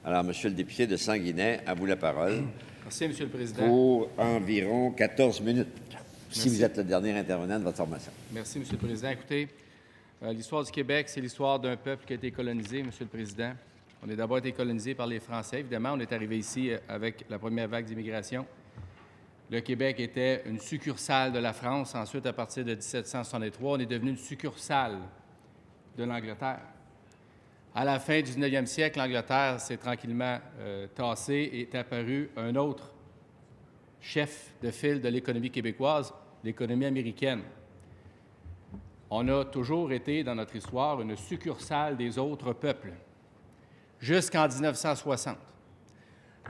Alors, Monsieur le député de Sanguinet, à vous la parole. Merci, Monsieur le Président. Pour environ 14 minutes, si Merci. vous êtes le dernier intervenant de votre formation. Merci, Monsieur le Président. Écoutez, l'histoire du Québec, c'est l'histoire d'un peuple qui a été colonisé, Monsieur le Président. On a d'abord été colonisé par les Français. Évidemment, on est arrivé ici avec la première vague d'immigration. Le Québec était une succursale de la France. Ensuite, à partir de 1763, on est devenu une succursale de l'Angleterre. À la fin du 19e siècle, l'Angleterre s'est tranquillement tassée et est apparu un autre chef de file de l'économie québécoise, l'économie américaine. On a toujours été, dans notre histoire, une succursale des autres peuples, jusqu'en 1960.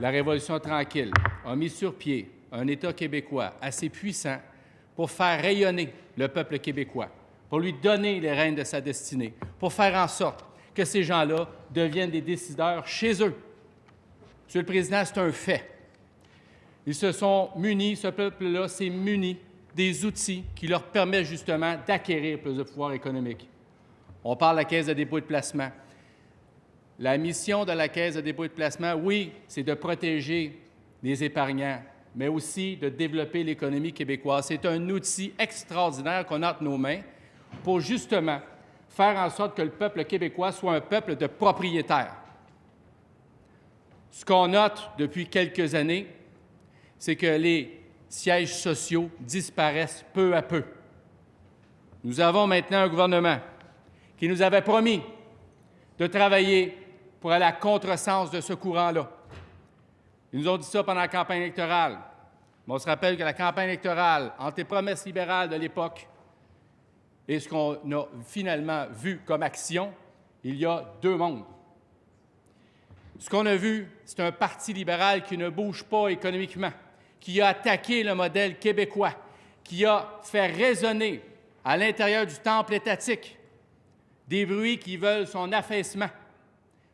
La Révolution tranquille a mis sur pied un État québécois assez puissant pour faire rayonner le peuple québécois, pour lui donner les rênes de sa destinée, pour faire en sorte que ces gens-là deviennent des décideurs chez eux. Monsieur le Président, c'est un fait. Ils se sont munis, ce peuple-là s'est muni des outils qui leur permettent justement d'acquérir plus de pouvoir économique. On parle de la Caisse de dépôt et de placement. La mission de la Caisse de dépôt et de placement, oui, c'est de protéger les épargnants, mais aussi de développer l'économie québécoise. C'est un outil extraordinaire qu'on a entre nos mains pour justement faire en sorte que le peuple québécois soit un peuple de propriétaires. Ce qu'on note depuis quelques années, c'est que les sièges sociaux disparaissent peu à peu. Nous avons maintenant un gouvernement qui nous avait promis de travailler pour aller à contresens de ce courant-là. Ils nous ont dit ça pendant la campagne électorale. Mais on se rappelle que la campagne électorale, entre les promesses libérales de l'époque et ce qu'on a finalement vu comme action, il y a deux mondes. Ce qu'on a vu, c'est un parti libéral qui ne bouge pas économiquement, qui a attaqué le modèle québécois, qui a fait résonner à l'intérieur du temple étatique des bruits qui veulent son affaissement.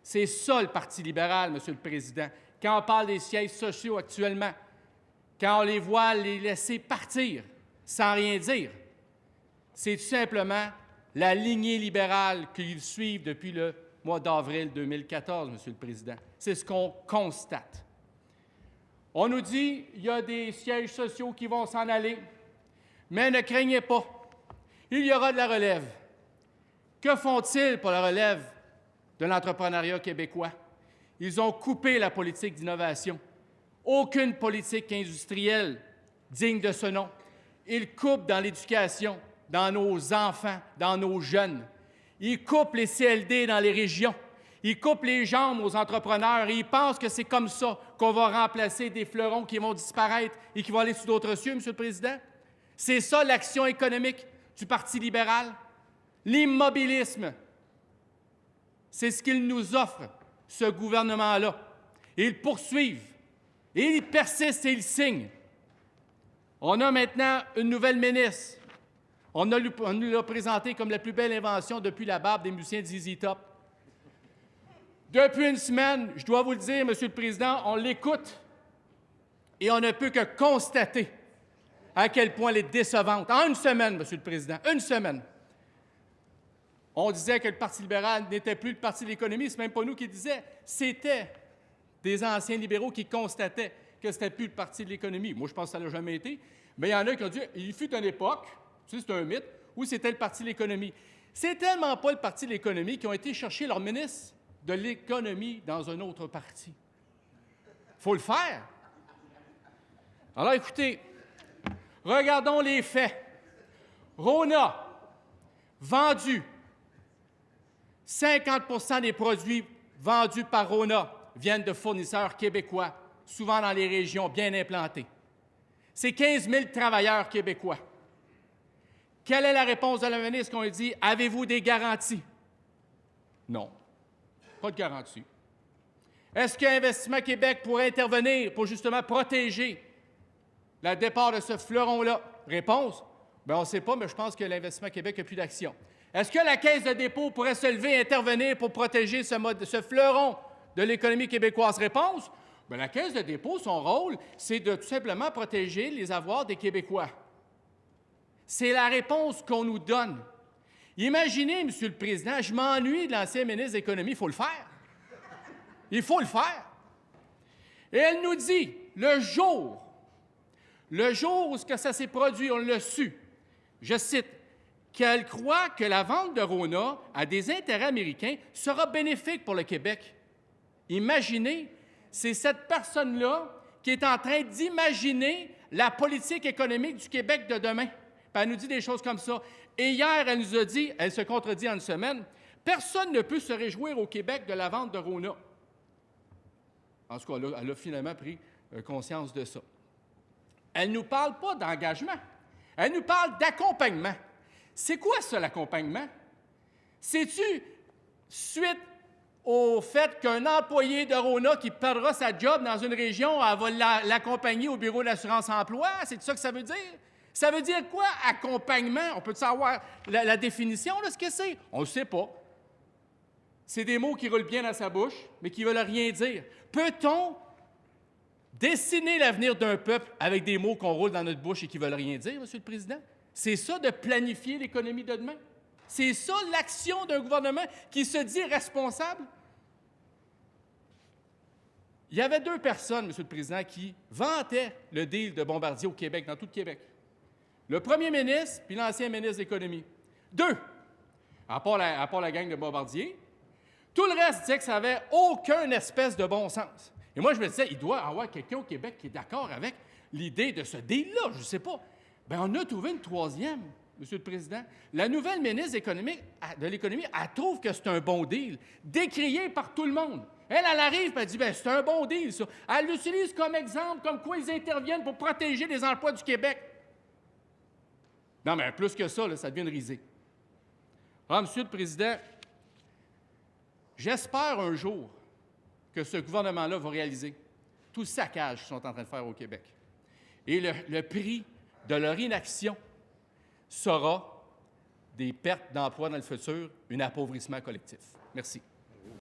C'est ça le Parti libéral, Monsieur le Président. Quand on parle des sièges sociaux actuellement, quand on les voit les laisser partir sans rien dire, c'est tout simplement la lignée libérale qu'ils suivent depuis le mois d'avril 2014, Monsieur le Président. C'est ce qu'on constate. On nous dit qu'il y a des sièges sociaux qui vont s'en aller, mais ne craignez pas, il y aura de la relève. Que font-ils pour la relève de l'entrepreneuriat québécois? Ils ont coupé la politique d'innovation. Aucune politique industrielle digne de ce nom. Ils coupent dans l'éducation, dans nos enfants, dans nos jeunes. Ils coupent les CLD dans les régions. Ils coupent les jambes aux entrepreneurs et ils pensent que c'est comme ça qu'on va remplacer des fleurons qui vont disparaître et qui vont aller sous d'autres cieux, Monsieur le Président. C'est ça l'action économique du Parti libéral. L'immobilisme, c'est ce qu'il nous offre, ce gouvernement-là. Et ils poursuivent, et ils persistent et ils signent. On a maintenant une nouvelle ministre. On nous l'a présentée comme la plus belle invention depuis la barbe des musiciens de ZZ Top. Depuis une semaine, je dois vous le dire, Monsieur le Président, on l'écoute et on ne peut que constater à quel point elle est décevante. En une semaine, Monsieur le Président, une semaine. On disait que le Parti libéral n'était plus le parti de l'économie, c'est même pas nous qui le disions, c'était des anciens libéraux qui constataient que c'était plus le parti de l'économie. Moi, je pense que ça n'a jamais été, mais il y en a qui ont dit il fut une époque, tu sais, c'est un mythe, où c'était le parti de l'économie. C'est tellement pas le parti de l'économie qu'ils ont été chercher leur ministre de l'économie dans un autre parti. Il faut le faire. Alors, écoutez, regardons les faits. Rona, vendu. 50 des produits vendus par Rona viennent de fournisseurs québécois, souvent dans les régions bien implantées. C'est 15 000 travailleurs québécois. Quelle est la réponse de la ministre qu'on lui dit « Avez-vous des garanties? » Non, pas de garantie. Est-ce qu'Investissement Québec pourrait intervenir pour justement protéger le départ de ce fleuron-là? Réponse, bien, on ne sait pas, mais je pense que l'Investissement Québec n'a plus d'action. Est-ce que la Caisse de dépôt pourrait se lever et intervenir pour protéger ce fleuron de l'économie québécoise? Réponse, bien, la Caisse de dépôt, son rôle, c'est de tout simplement protéger les avoirs des Québécois. C'est la réponse qu'on nous donne. Imaginez, Monsieur le Président, je m'ennuie de l'ancien ministre de l'Économie, il faut le faire. Il faut le faire. Et elle nous dit, le jour où ça s'est produit, on l'a su, je cite, qu'elle croit que la vente de Rona à des intérêts américains sera bénéfique pour le Québec. Imaginez, c'est cette personne-là qui est en train d'imaginer la politique économique du Québec de demain. Puis elle nous dit des choses comme ça. Et hier, elle nous a dit, elle se contredit en une semaine, personne ne peut se réjouir au Québec de la vente de Rona. En tout cas, elle a finalement pris conscience de ça. Elle ne nous parle pas d'engagement. Elle nous parle d'accompagnement. C'est quoi ça, l'accompagnement? C'est-tu suite au fait qu'un employé de Rona qui perdra sa job dans une région, elle va l'accompagner au bureau de l'assurance-emploi? C'est ça que ça veut dire? Ça veut dire quoi, accompagnement? On peut savoir la définition de ce que c'est? On ne le sait pas. C'est des mots qui roulent bien dans sa bouche, mais qui ne veulent rien dire. Peut-on dessiner l'avenir d'un peuple avec des mots qu'on roule dans notre bouche et qui ne veulent rien dire, M. le Président? C'est ça de planifier l'économie de demain? C'est ça l'action d'un gouvernement qui se dit responsable? Il y avait 2 personnes, M. le Président, qui vantaient le deal de Bombardier au Québec, dans tout le Québec. Le premier ministre puis l'ancien ministre de l'Économie. 2, à part la gang de Bombardier. Tout le reste disait que ça n'avait aucun espèce de bon sens. Et moi, je me disais, il doit y avoir quelqu'un au Québec qui est d'accord avec l'idée de ce deal-là, je ne sais pas. Bien, on a trouvé une 3e, M. le Président. La nouvelle ministre de l'Économie, elle trouve que c'est un bon deal, décrié par tout le monde. Elle arrive et elle dit, bien, c'est un bon deal, ça. Elle l'utilise comme exemple, comme quoi ils interviennent pour protéger les emplois du Québec. Non, mais plus que ça, là, ça devient une risée. Alors, M. le Président, j'espère un jour que ce gouvernement-là va réaliser tout le saccage qu'ils sont en train de faire au Québec. Et le prix de leur inaction sera des pertes d'emplois dans le futur, un appauvrissement collectif. Merci.